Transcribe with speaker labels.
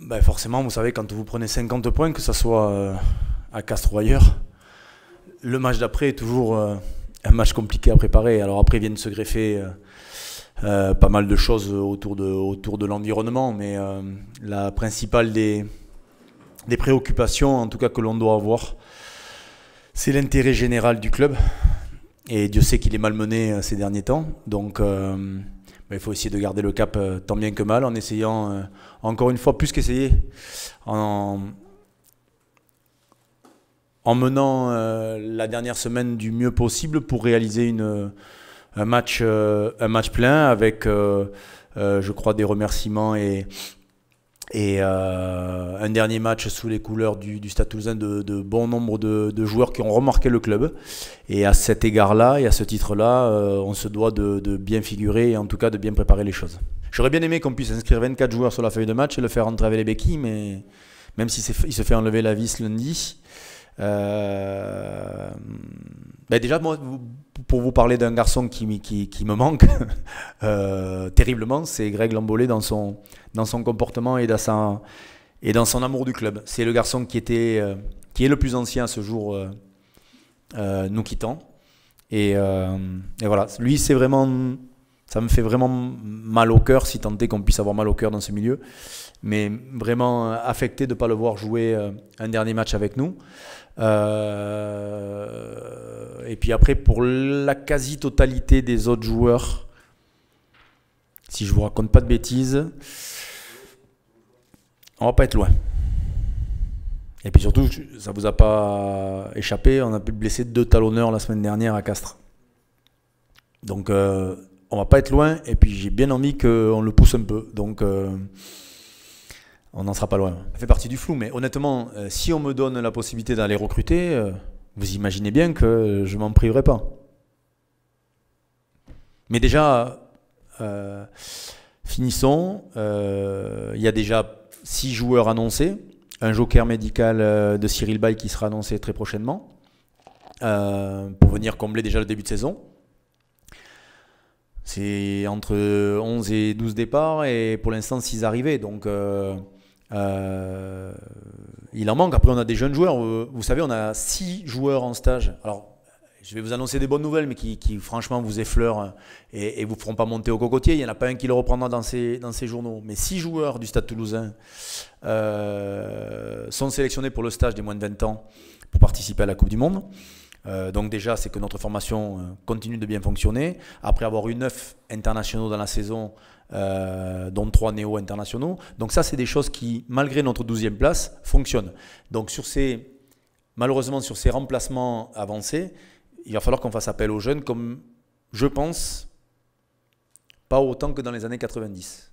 Speaker 1: Ben forcément, vous savez, quand vous prenez 50 points, que ce soit à Castres ou ailleurs, le match d'après est toujours un match compliqué à préparer. Alors après viennent se greffer pas mal de choses autour de l'environnement, mais la principale des préoccupations, en tout cas que l'on doit avoir, c'est l'intérêt général du club. Et Dieu sait qu'il est malmené ces derniers temps. Donc il faut essayer de garder le cap tant bien que mal, en essayant, encore une fois, plus qu'essayer, en menant la dernière semaine du mieux possible pour réaliser un match plein avec, je crois, des remerciements et un dernier match sous les couleurs du Stade Toulousain de bon nombre de joueurs qui ont remarqué le club. Et à cet égard-là et à ce titre-là, on se doit de bien figurer et en tout cas de bien préparer les choses. J'aurais bien aimé qu'on puisse inscrire 24 joueurs sur la feuille de match et le faire rentrer avec les béquilles, mais même s'il se fait enlever la vis lundi. Déjà, moi, pour vous parler d'un garçon qui me manque terriblement, c'est Greg Lambolé dans son comportement et dans son amour du club. C'est le garçon qui est le plus ancien à ce jour nous quittant. Et voilà, lui, ça me fait vraiment mal au cœur, si tant est qu'on puisse avoir mal au cœur dans ce milieu. Mais vraiment affecté de ne pas le voir jouer un dernier match avec nous. Et puis après, pour la quasi-totalité des autres joueurs, si je vous raconte pas de bêtises, on va pas être loin. Et puis surtout, ça vous a pas échappé, on a pu blesser 2 talonneurs la semaine dernière à Castres. Donc on va pas être loin, et puis j'ai bien envie qu'on le pousse un peu. Donc on n'en sera pas loin. Ça fait partie du flou, mais honnêtement, si on me donne la possibilité d'aller recruter, vous imaginez bien que je m'en priverai pas. Mais déjà, finissons. Il y a déjà 6 joueurs annoncés. Un joker médical de Cyril Bay qui sera annoncé très prochainement pour venir combler déjà le début de saison. C'est entre 11 et 12 départs et pour l'instant 6 arrivées. Donc il en manque. Après, on a des jeunes joueurs. Vous savez, on a 6 joueurs en stage. Alors, je vais vous annoncer des bonnes nouvelles, mais qui franchement vous effleurent et vous feront pas monter au cocotier. Il n'y en a pas un qui le reprendra dans ses journaux. Mais 6 joueurs du Stade Toulousain sont sélectionnés pour le stage des moins de 20 ans pour participer à la Coupe du Monde. Donc déjà, c'est que notre formation continue de bien fonctionner. Après avoir eu 9 internationaux dans la saison, dont 3 néo-internationaux. Donc ça, c'est des choses qui, malgré notre 12e place, fonctionnent. Donc malheureusement, sur ces remplacements avancés, il va falloir qu'on fasse appel aux jeunes comme, je pense, pas autant que dans les années 90.